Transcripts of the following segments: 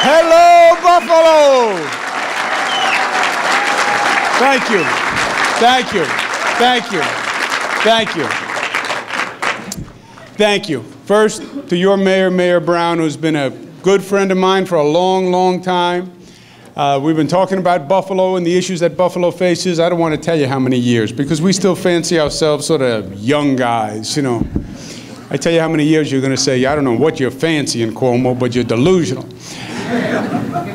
Hello, Buffalo! Thank you. Thank you. Thank you. Thank you. Thank you. First, to your mayor, Mayor Brown, who's been a good friend of mine for a long, long time. We've been talking about Buffalo and the issues that Buffalo faces. I don't want to tell you how many years, because we still fancy ourselves sort of young guys, you know. I tell you how many years, you're going to say, I don't know what you're fancying, Cuomo, but you're delusional.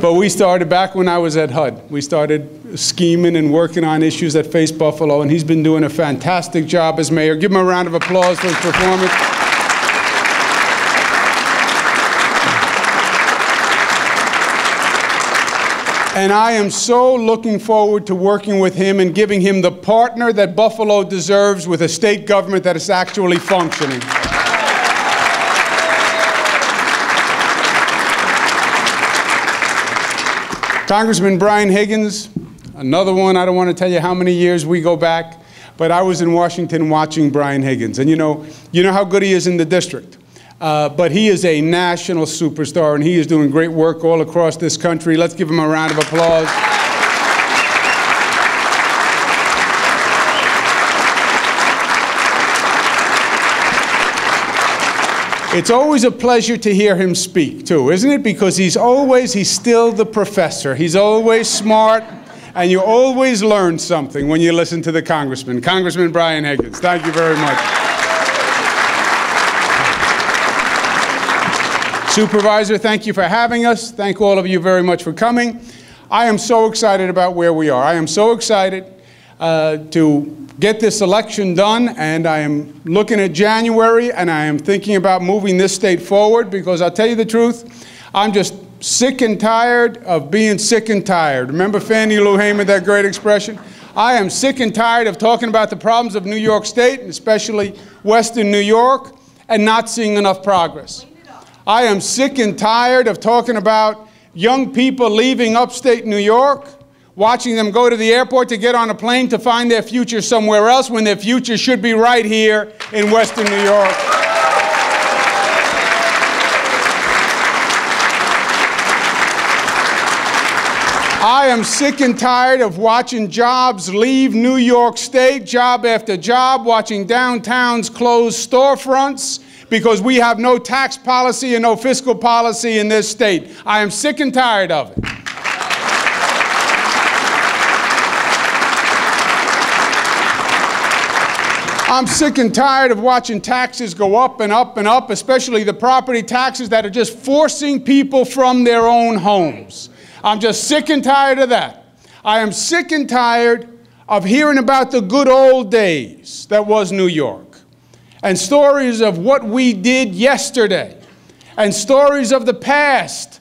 But we started back when I was at HUD. We started scheming and working on issues that face Buffalo, and he's been doing a fantastic job as mayor. Give him a round of applause for his performance. And I am so looking forward to working with him and giving him the partner that Buffalo deserves with a state government that is actually functioning. Congressman Brian Higgins, another one. I don't want to tell you how many years we go back, but I was in Washington watching Brian Higgins. And you know how good he is in the district. But he is a national superstar, and he is doing great work all across this country. Let's give him a round of applause. It's always a pleasure to hear him speak, too, isn't it? Because he's still the professor. He's always smart, and you always learn something when you listen to the congressman. Congressman Brian Higgins, thank you very much. Supervisor, thank you for having us. Thank all of you very much for coming. I am so excited about where we are. I am so excited to get this election done, and I am looking at January, and I am thinking about moving this state forward, because I'll tell you the truth, I'm just sick and tired of being sick and tired. Remember Fannie Lou Hamer, that great expression? I am sick and tired of talking about the problems of New York State, and especially Western New York, and not seeing enough progress. I am sick and tired of talking about young people leaving upstate New York, watching them go to the airport to get on a plane to find their future somewhere else when their future should be right here in Western New York. I am sick and tired of watching jobs leave New York State, job after job, watching downtowns close storefronts, because we have no tax policy and no fiscal policy in this state. I am sick and tired of it. I'm sick and tired of watching taxes go up and up and up, especially the property taxes that are just forcing people from their own homes. I'm just sick and tired of that. I am sick and tired of hearing about the good old days that was New York, and stories of what we did yesterday, and stories of the past,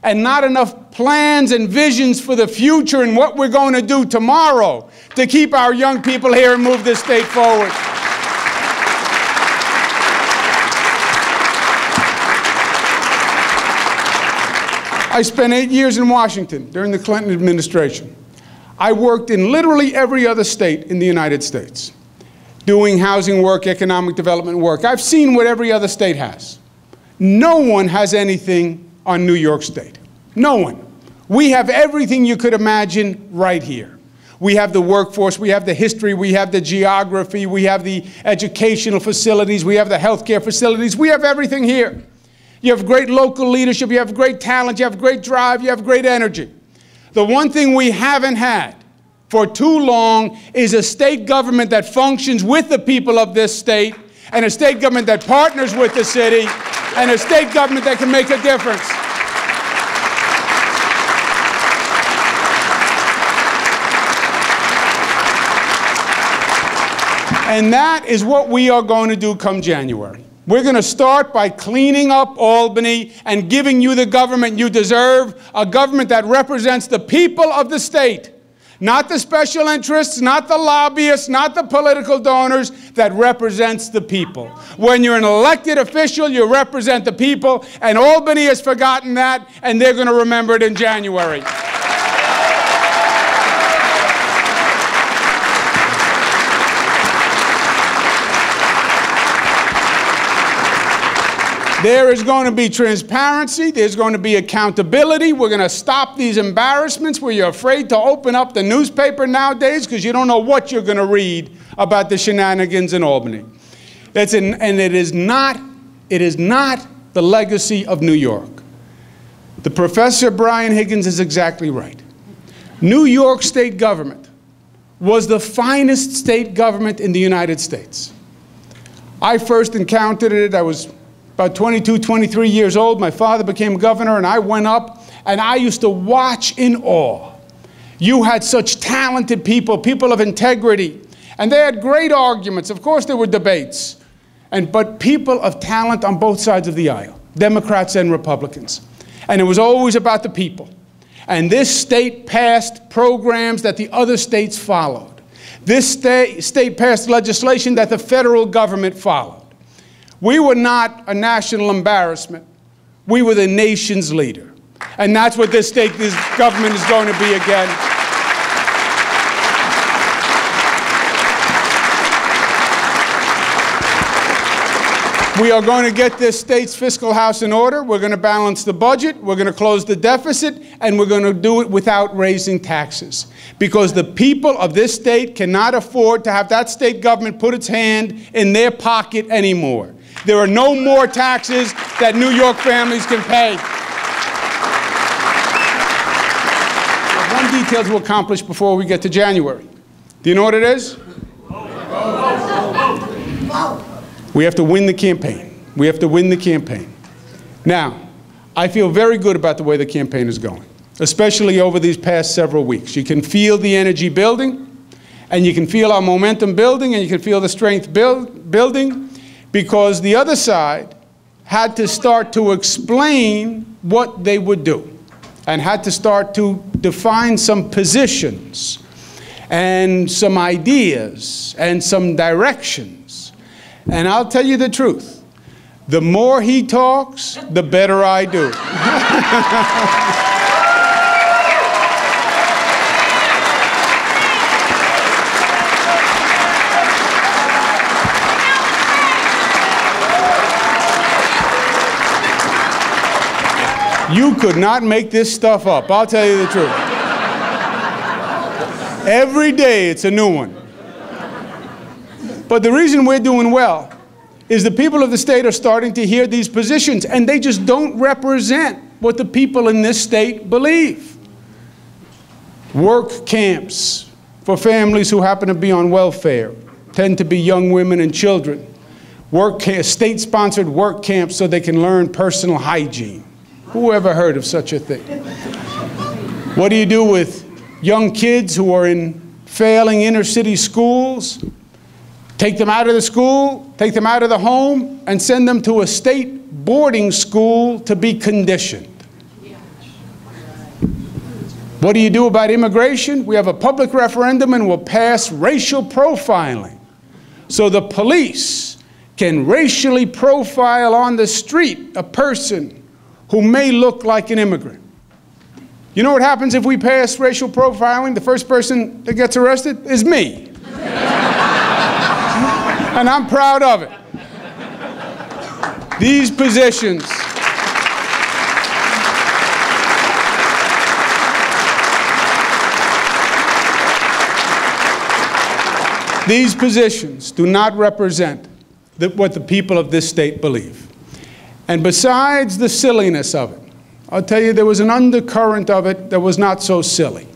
and not enough plans and visions for the future and what we're going to do tomorrow to keep our young people here and move this state forward. I spent 8 years in Washington during the Clinton administration. I worked in literally every other state in the United States, doing housing work, economic development work. I've seen what every other state has. No one has anything on New York State. No one. We have everything you could imagine right here. We have the workforce, we have the history, we have the geography, we have the educational facilities, we have the healthcare facilities, we have everything here. You have great local leadership, you have great talent, you have great drive, you have great energy. The one thing we haven't had for too long is a state government that functions with the people of this state, and a state government that partners with the city, and a state government that can make a difference. And that is what we are going to do come January. We're going to start by cleaning up Albany and giving you the government you deserve, a government that represents the people of the state. Not the special interests, not the lobbyists, not the political donors, that represents the people. When you're an elected official, you represent the people, and Albany has forgotten that, and they're going to remember it in January. There is going to be transparency. There's going to be accountability. We're going to stop these embarrassments where you're afraid to open up the newspaper nowadays because you don't know what you're going to read about the shenanigans in Albany. And it is not the legacy of New York. The Professor Brian Higgins is exactly right. New York state government was the finest state government in the United States. I first encountered it, I was about 22, 23 years old. My father became governor, and I went up, and I used to watch in awe. You had such talented people, people of integrity, and they had great arguments. Of course, there were debates, but people of talent on both sides of the aisle, Democrats and Republicans. And it was always about the people. And this state passed programs that the other states followed. This state passed legislation that the federal government followed. We were not a national embarrassment. We were the nation's leader. And that's what this government is going to be again. We are going to get this state's fiscal house in order. We're going to balance the budget. We're going to close the deficit. And we're going to do it without raising taxes. Because the people of this state cannot afford to have that state government put its hand in their pocket anymore. There are no more taxes that New York families can pay. One detail to accomplish before we get to January. Do you know what it is? We have to win the campaign. We have to win the campaign. Now, I feel very good about the way the campaign is going, especially over these past several weeks. You can feel the energy building, and you can feel our momentum building, and you can feel the strength building, because the other side had to start to explain what they would do and had to start to define some positions and some ideas and some directions. And I'll tell you the truth, the more he talks, the better I do. You could not make this stuff up, I'll tell you the truth. Every day it's a new one. But the reason we're doing well is the people of the state are starting to hear these positions, and they just don't represent what the people in this state believe. Work camps for families who happen to be on welfare, tend to be young women and children. State-sponsored work camps so they can learn personal hygiene. Who ever heard of such a thing? What do you do with young kids who are in failing inner-city schools? Take them out of the school, take them out of the home, and send them to a state boarding school to be conditioned. What do you do about immigration? We have a public referendum and we'll pass racial profiling. So the police can racially profile on the street a person who may look like an immigrant. You know what happens if we pass racial profiling? The first person that gets arrested is me. And I'm proud of it. These positions do not represent what the people of this state believe. And besides the silliness of it, I'll tell you there was an undercurrent of it that was not so silly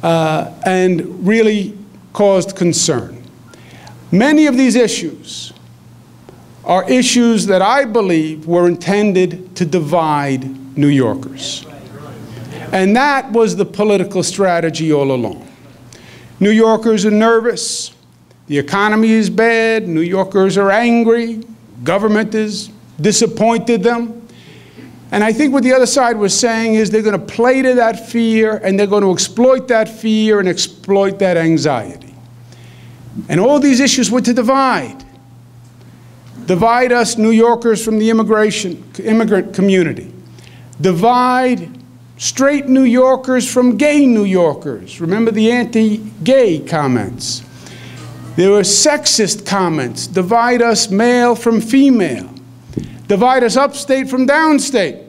and really caused concern. Many of these issues are issues that I believe were intended to divide New Yorkers. And that was the political strategy all along. New Yorkers are nervous. The economy is bad. New Yorkers are angry. Government has disappointed them. And I think what the other side was saying is they're going to play to that fear, and they're going to exploit that fear and exploit that anxiety. And all these issues were to divide. Divide us New Yorkers from the immigrant community. Divide straight New Yorkers from gay New Yorkers. Remember the anti-gay comments. There were sexist comments. Divide us male from female. divide us upstate from downstate.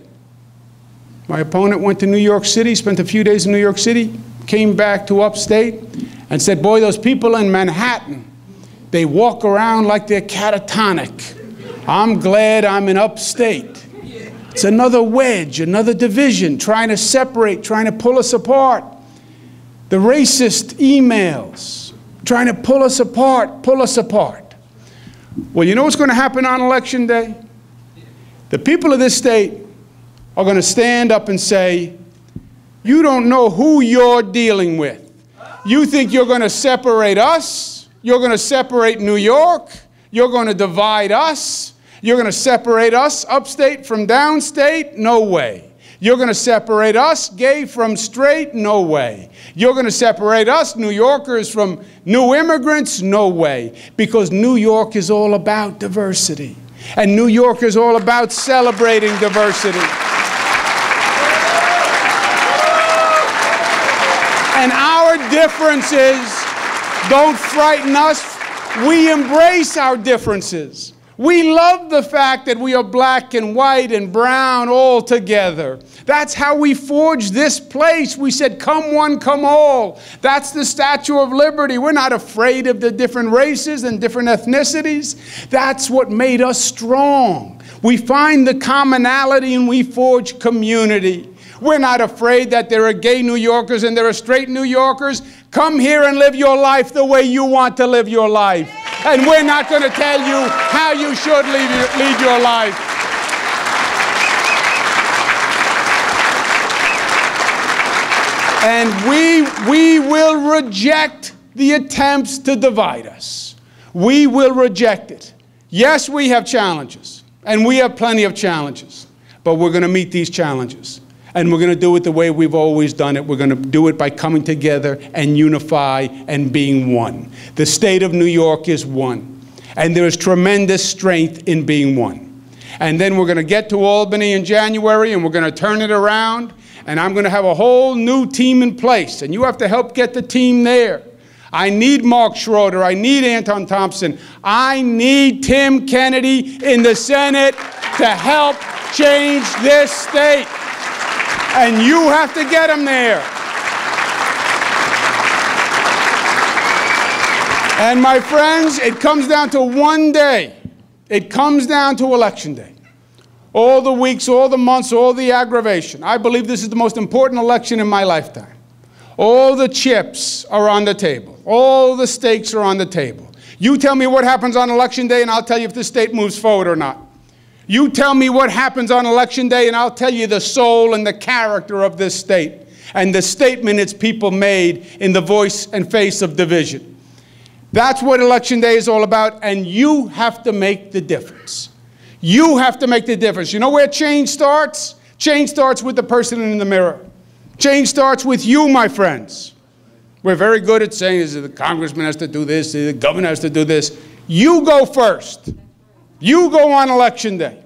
My opponent went to New York City, spent a few days in New York City, came back to upstate, and said, boy, those people in Manhattan, they walk around like they're catatonic. I'm glad I'm in upstate. It's another wedge, another division, trying to separate, trying to pull us apart. The racist emails, trying to pull us apart, pull us apart. Well, you know what's going to happen on Election Day? The people of this state are going to stand up and say, you don't know who you're dealing with. You think you're going to separate us? You're going to separate New York? You're going to divide us? You're going to separate us upstate from downstate? No way. You're going to separate us gay from straight? No way. You're going to separate us New Yorkers from new immigrants? No way. Because New York is all about diversity. And New York is all about celebrating diversity. And our differences don't frighten us. We embrace our differences. We love the fact that we are black and white and brown all together. That's how we forged this place. We said, come one, come all. That's the Statue of Liberty. We're not afraid of the different races and different ethnicities. That's what made us strong. We find the commonality and we forge community. We're not afraid that there are gay New Yorkers and there are straight New Yorkers. Come here and live your life the way you want to live your life. And we're not going to tell you how you should lead your life. And we will reject the attempts to divide us. We will reject it. Yes, we have challenges, and we have plenty of challenges, but we're going to meet these challenges. And we're going to do it the way we've always done it. We're going to do it by coming together and unify and being one. The state of New York is one. And there is tremendous strength in being one. And then we're going to get to Albany in January, and we're going to turn it around. And I'm going to have a whole new team in place. And you have to help get the team there. I need Mark Schroeder. I need Anton Thompson. I need Tim Kennedy in the Senate to help change this state. And you have to get them there. And my friends, it comes down to one day. It comes down to Election Day. All the weeks, all the months, all the aggravation. I believe this is the most important election in my lifetime. All the chips are on the table. All the stakes are on the table. You tell me what happens on Election Day, and I'll tell you if the state moves forward or not. You tell me what happens on Election Day, and I'll tell you the soul and the character of this state and the statement its people made in the voice and face of division. That's what Election Day is all about, and you have to make the difference. You have to make the difference. You know where change starts? Change starts with the person in the mirror. Change starts with you, my friends. We're very good at saying the congressman has to do this, the governor has to do this. You go first. You go on Election Day.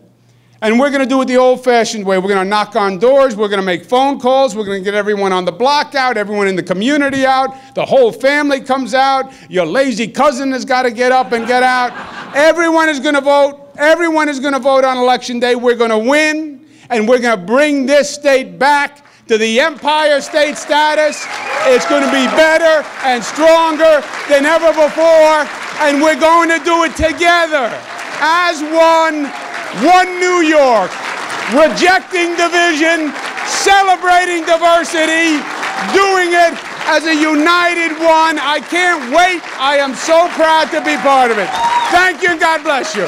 And we're going to do it the old-fashioned way. We're going to knock on doors. We're going to make phone calls. We're going to get everyone on the block out, everyone in the community out. The whole family comes out. Your lazy cousin has got to get up and get out. Everyone is going to vote. Everyone is going to vote on Election Day. We're going to win, and we're going to bring this state back to the Empire State status. It's going to be better and stronger than ever before, and we're going to do it together as one New York, rejecting division, celebrating diversity, doing it as a united one. I can't wait. I am so proud to be part of it. Thank you, and God bless you.